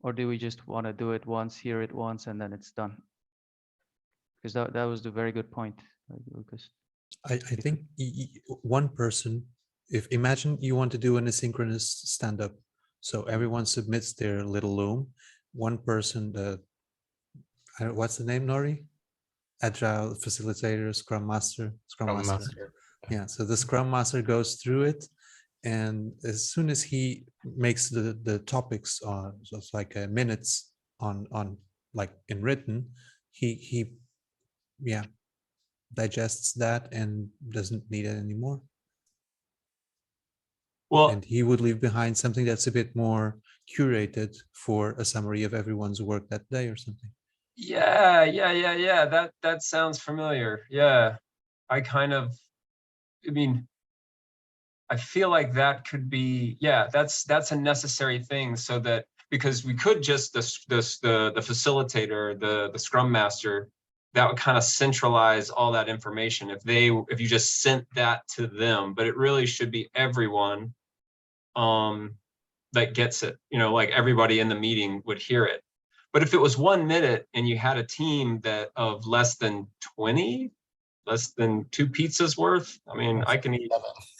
Or do we just want to do it once, hear it once, and then it's done? Because that was the very good point, Lucas. I think one person, if imagine you want to do an asynchronous stand-up, so everyone submits their little loom. One person, what's the name, Nori? Agile facilitator, Scrum Master. Yeah, so the Scrum Master goes through it, and as soon as he makes the topics so it's like minutes on like in written, he digests that and doesn't need it anymore. Well, And he would leave behind something that's a bit more curated for a summary of everyone's work that day or something. yeah. That sounds familiar. Yeah. I kind of I mean, I feel like that could be, yeah, that's a necessary thing, so that, because we could just, the facilitator, the scrum master, that would kind of centralize all that information if you just sent that to them, but it really should be everyone that gets it, you know, like everybody in the meeting would hear it. But if it was 1 minute and you had a team that of less than 20, less than 2 pizzas worth, I mean, I can eat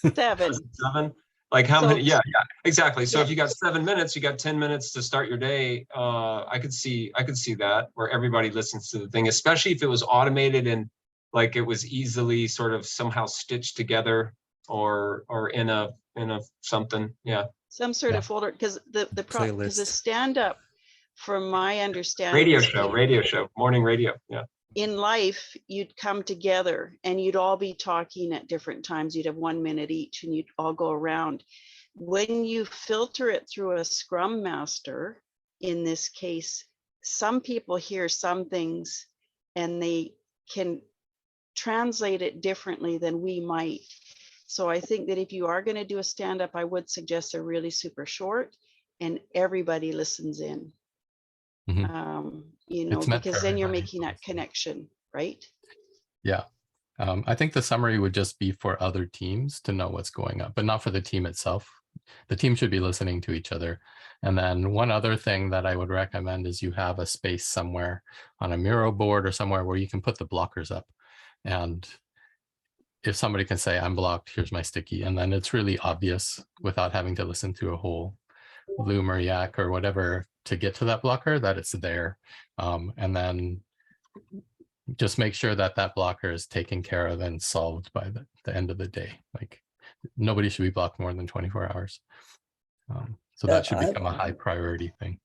7. 7. Like how So- many? Yeah, exactly. So Yeah. if you got 7 minutes, you got 10 minutes to start your day. I could see that, where everybody listens to the thing, especially if it was automated and like it was easily sort of somehow stitched together, or in a something. Yeah. Some sort Yeah. of folder, because the Playlist. stand-up, from my understanding, Radio is show, morning radio. Yeah. in life, you'd come together and you'd all be talking at different times. You'd have 1 minute each and you'd all go around. When you filter it through a scrum master, in this case, some people hear some things and they can translate it differently than we might. So I think that if you are going to do a stand-up, I would suggest a really super short and everybody listens in. Mhm. You know, It's meant because for then you're everybody, making that honestly. connection, right? Yeah. I think the summary would just be for other teams to know what's going on, but not for the team itself. The team should be listening to each other. And then one other thing that I would recommend is you have a space somewhere on a Miro board or somewhere where you can put the blockers up. And if somebody can say, I'm blocked, here's my sticky, and then it's really obvious without having to listen to a whole Loom or Yak or whatever to get to that blocker, that it's there. And then just make sure that that blocker is taken care of and solved by the end of the day. Like nobody should be blocked more than 24 hours. So that should become a high priority thing.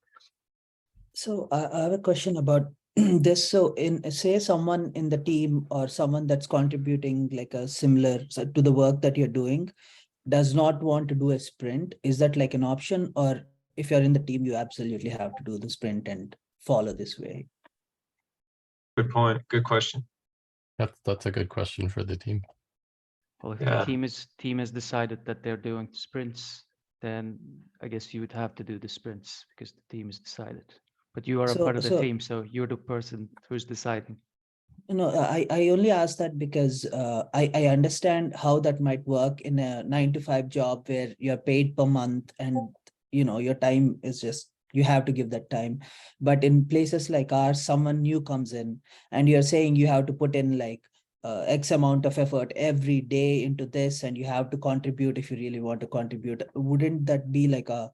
So I have a question about this. So in say someone in the team or someone that's contributing like a similar to the work that you're doing does not want to do a sprint, is that like an option? Or if you're in the team, you absolutely have to do the sprint and follow this way? Good point. Good question. That's a good question for the team. Well, if Yeah. the team has decided that they're doing sprints, then I guess you would have to do the sprints because the team has decided. But you are a part of the team, so you're the person who's deciding. No, I only ask that because I understand how that might work in a 9-to-5 job where you're paid per month and your time is just, you have to give that time. But in places like ours, someone new comes in and you're saying you have to put in like X amount of effort every day into this, and you have to contribute if you really want to contribute. Wouldn't that be like a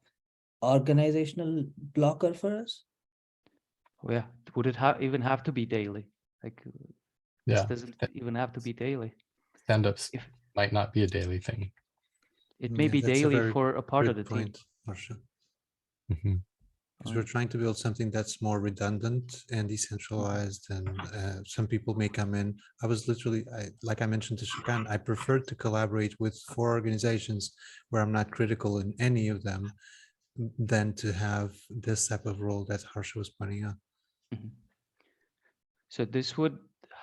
organizational blocker for us? Oh, yeah, would it even have to be daily? Like, this Yeah, doesn't even have to be daily. stand-ups If might not be a daily thing. it may Yeah, be that's a daily very for a part of good the team. point, Marsha. Mhm. Because we're trying to build something that's more redundant and decentralized, and some people may come in. I was literally, like I mentioned to Shakan, I prefer to collaborate with 4 organizations where I'm not critical in any of them than to have this type of role that Harsha was pointing out. Mhm. So this would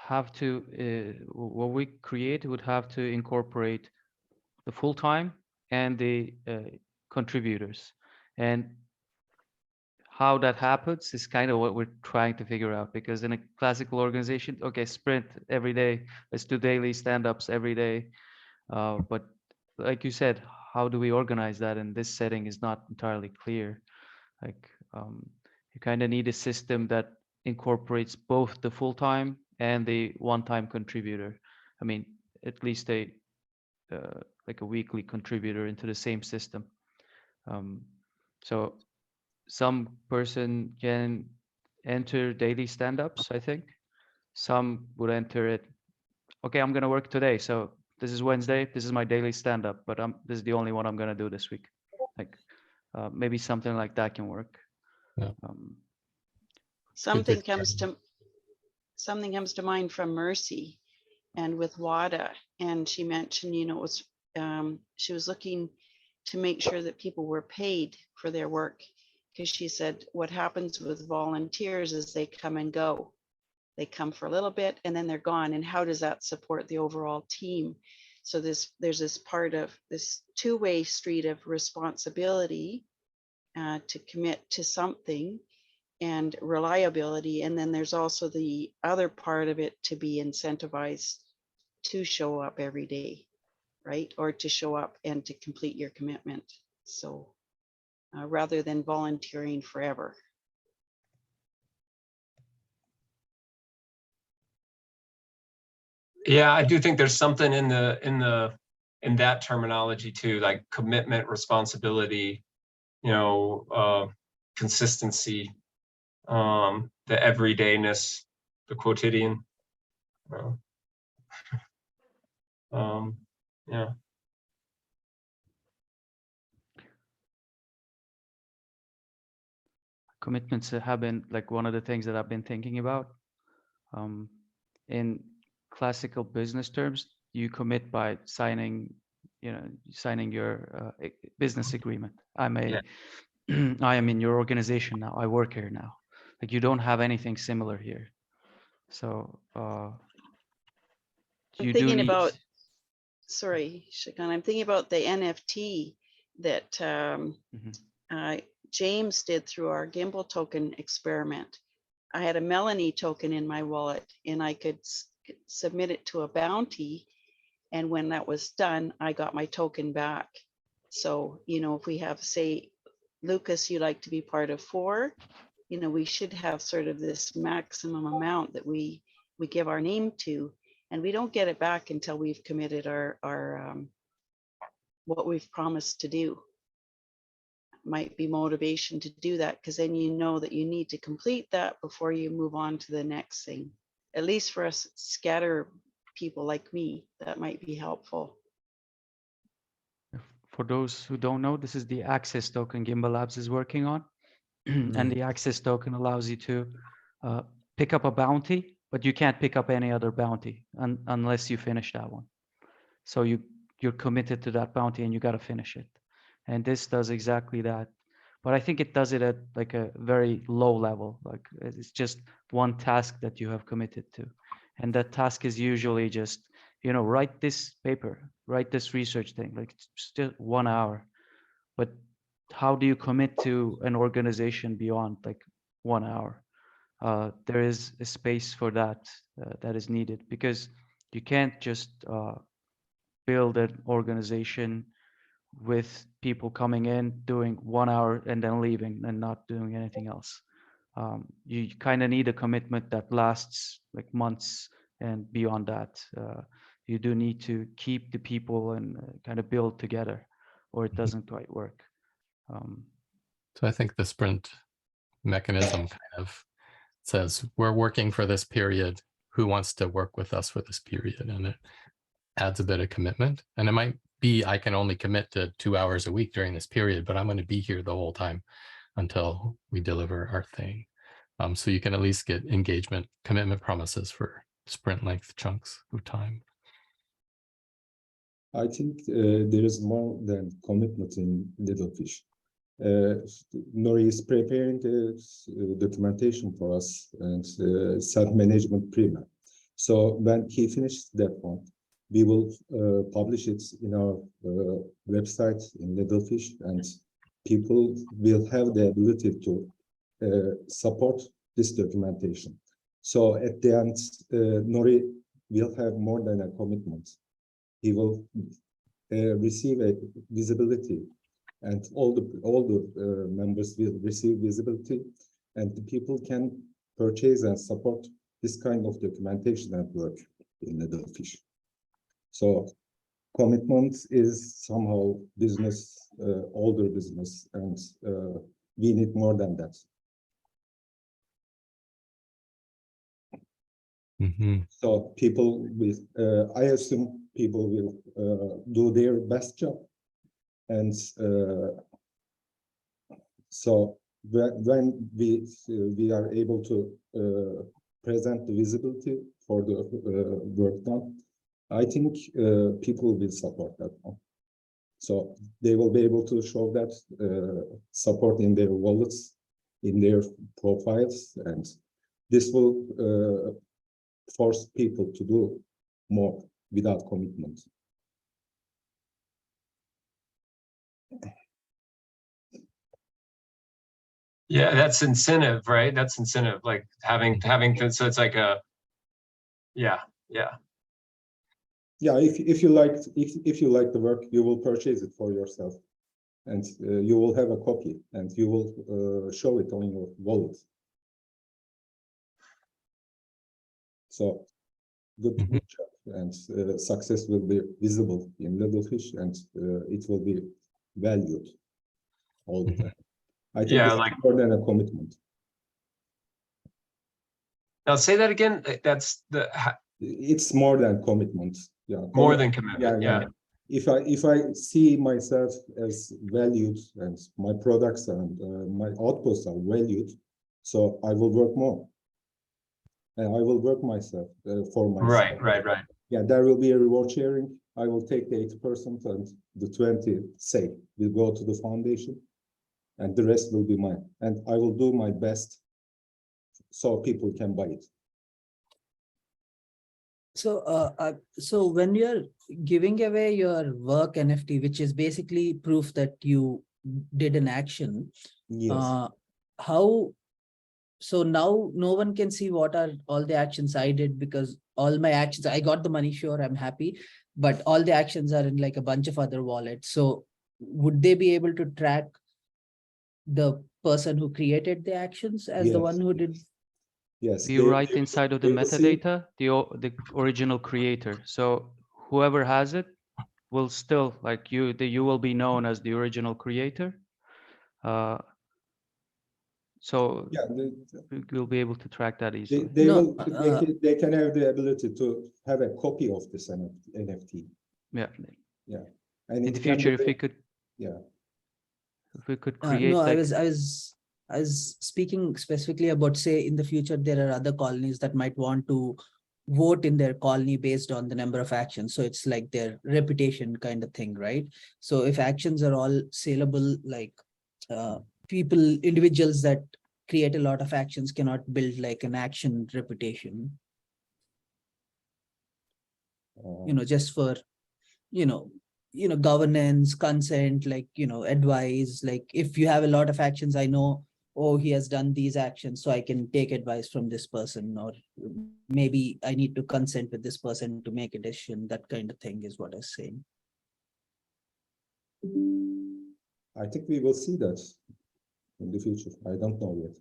have to, what we create would have to incorporate the full-time and the contributors. And how that happens is kind of what we're trying to figure out, because in a classical organization, okay, sprint every day, let's do daily stand-ups every day. But like you said, how do we organize that in this setting is not entirely clear. Like you kind of need a system that incorporates both the full-time and the one-time contributor. I mean, at least like a weekly contributor into the same system. So some person can enter daily stand-ups, I think. Some would enter it, okay, I'm gonna work today, so this is Wednesday, this is my daily stand-up, but this is the only one I'm gonna do this week. Like maybe something like that can work. Yeah. Something comes to mind from Mercy and with WADA, and she mentioned, it was she was looking to make sure that people were paid for their work, because she said what happens with volunteers is they come and go. They come for a little bit and then they're gone, and how does that support the overall team? So there's this part of this two-way street of responsibility to commit to something and reliability. And then there's also the other part of it to be incentivized to show up every day, right? Or to show up and to complete your commitment. So rather than volunteering forever. Yeah, I do think there's something in that terminology too, like commitment, responsibility, consistency, the everydayness, the quotidian. Yeah. Commitments have been like one of the things that I've been thinking about. In classical business terms, you commit by signing your business agreement. I am in your organization now. I work here now. Like you don't have anything similar here. So I'm you do thinking need. about, sorry, Shakan, I'm thinking about the NFT that James did through our Gimbal token experiment. I had a Melanie token in my wallet and I could submit it to a bounty. And when that was done, I got my token back. So, if we have, say, Lucas, you like to be part of 4, we should have sort of this maximum amount that we give our name to, and we don't get it back until we've committed our what we've promised to do. Might be motivation to do that, because then you know that you need to complete that before you move on to the next thing. At least for us scatter people like me, that might be helpful. For those who don't know, this is the access token Gimbal Labs is working on. And the access token allows you to pick up a bounty, but you can't pick up any other bounty unless you finish that one. So you're committed to that bounty and you got to finish it. And this does exactly that. But I think it does it at like a very low level. Like it's just one task that you have committed to. And that task is usually just, write this paper, write this research thing, like still 1 hour. But how do you commit to an organization beyond like 1 hour? There is a space for that that is needed, because you can't just build an organization with people coming in, doing 1 hour and then leaving and not doing anything else. You kind of need a commitment that lasts like months and beyond that. You do need to keep the people and kind of build together, or it doesn't quite work. So I think the sprint mechanism kind of says, we're working for this period. Who wants to work with us for this period? And it adds a bit of commitment. And it might be, I can only commit to 2 hours a week during this period, but I'm going to be here the whole time until we deliver our thing. So you can at least get engagement, commitment promises for sprint length chunks of time. I think there is more than commitment in Little Fish. Nori is preparing documentation for us and self-management primer. So when he finishes that one, we will publish it in our website in Little Fish, and people will have the ability to support this documentation. So at the end, Nori will have more than a commitment. He will receive a visibility, and all the members will receive visibility, and the people can purchase and support this kind of documentation and work in Little Fish. So commitment is somehow business, older business, and we need more than that. So people with, I assume people will do their best job, and so when we are able to present the visibility for the work done, I think people will support that one. So they will be able to show that support in their wallets, in their profiles, and this will force people to do more without commitment. Yeah, that's incentive, right? That's incentive, like having to, so it's like a, yeah. Yeah, if you like the work, you will purchase it for yourself, and you will have a copy, and you will show it on your wallet. So good job, and success will be visible in Little Fish, and it will be valued all the time. I think Yeah, it's like, more than a commitment. now say that again. That's It's more than commitment. Yeah, more than commitment. Yeah. If I see myself as valued and my products and my outputs are valued, so I will work more, and I will work myself for myself. Right. Yeah, there will be a reward sharing. I will take the 80% and the 20 say will go to the foundation, and the rest will be mine. And I will do my best so people can buy it. So when you're giving away your work NFT, which is basically proof that you did an action, Yes. so now no one can see what are all the actions I did, because all my actions, I got the money, sure, I'm happy, but all the actions are in like a bunch of other wallets. So would they be able to track the person who created the actions as the Yes. one who did? Yes. You write inside of the they will see- metadata the original creator. So whoever has it will still, like, you will be known as the original creator. So Yeah, you'll be able to track that easily. they can have the ability to have a copy of this NFT. Yeah. Yeah. And In the it can future, be, if we could create No, like, I was speaking specifically about, say, in the future, there are other colonies that might want to vote in their colony based on the number of actions. So it's like their reputation kind of thing, right? So if actions are all saleable, like individuals that create a lot of actions cannot build like an action reputation, just for, governance, consent, like, advice. Like if you have a lot of actions, I know, oh, he has done these actions, so I can take advice from this person, or maybe I need to consent with this person to make a decision. That kind of thing is what I was saying. I think we will see that in the future. I don't know yet.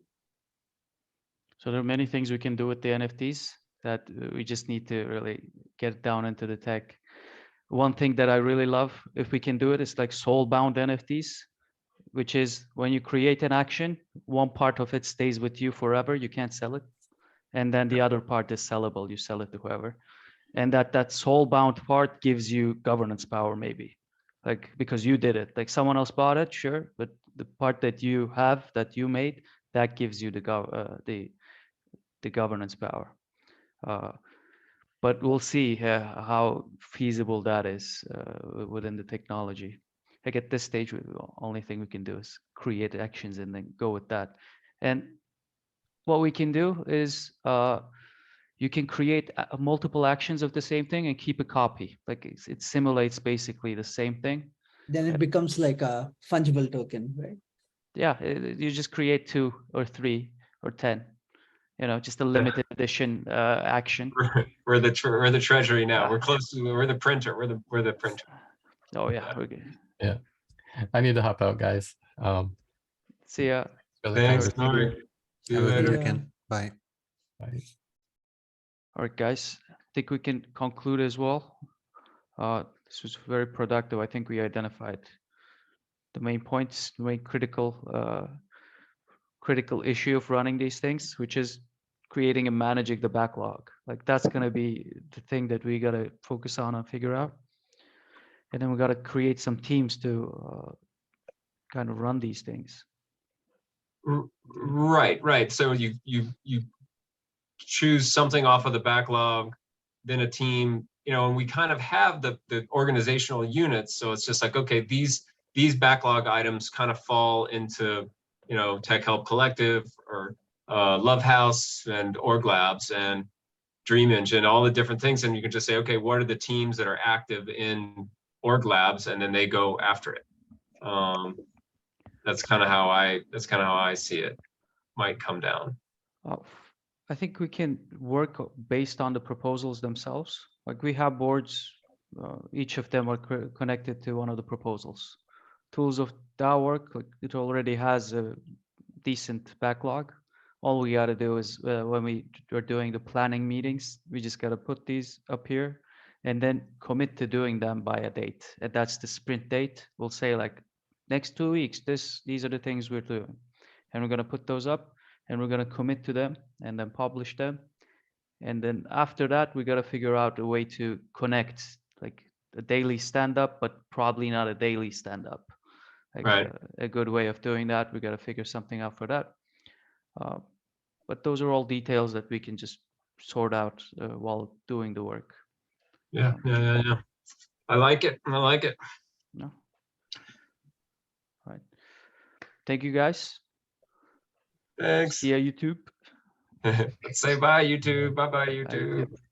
so there are many things we can do with the NFTs that we just need to really get down into the tech. One thing that I really love, if we can do it, is like soul-bound NFTs, which is when you create an action, one part of it stays with you forever. You can't sell it. And then the other part is sellable. You sell it to whoever. And that soul-bound part gives you governance power, maybe. Like, because you did it. Like someone else bought it, sure. But the part that you have, that you made, that gives you the governance power. But we'll see how feasible that is within the technology. Like at this stage, the only thing we can do is create actions and then go with that. And what we can do is you can create multiple actions of the same thing and keep a copy. Like it simulates basically the same thing. Then it becomes like a fungible token, right? Yeah, you just create 2 or 3 or 10. Just a limited edition action. We're the treasury now. Yeah. We're close to, we're the printer. We're the printer. Oh yeah, we're good. Yeah, I need to hop out, guys. See ya. For the Thanks, conversation. Nori. See you Have a good later. weekend. Bye. Bye. All right, guys. I think we can conclude as well. This was very productive. I think we identified the main points, the main critical issue of running these things, which is creating and managing the backlog. Like that's going to be the thing that we got to focus on and figure out. And then we got to create some teams to kind of run these things. Right. So you choose something off of the backlog, then a team, and we kind of have the organizational units. So it's just like, okay, these backlog items kind of fall into, Tech Help Collective or Love House and Org Labs and Dream Engine, all the different things. And you can just say, okay, what are the teams that are active in Org Labs? And then they go after it. That's kind of how I see it. Might come down. I think we can work based on the proposals themselves. Like we have boards, each of them are connected to one of the proposals. Tools of DAO work, like it already has a decent backlog. All we got to do is when we are doing the planning meetings, we just got to put these up here and then commit to doing them by a date. And that's the sprint date. We'll say like next 2 weeks, these are the things we're doing. And we're going to put those up and we're going to commit to them and then publish them. And then after that, we got to figure out a way to connect like a daily stand up, but probably not a daily stand up. Like Right. a good way of doing that. We got to figure something out for that. But those are all details that we can just sort out while doing the work. Yeah. I like it. No. All right. Thank you guys. Thanks. See ya, YouTube. Say bye, YouTube. Bye, Bye, YouTube. YouTube.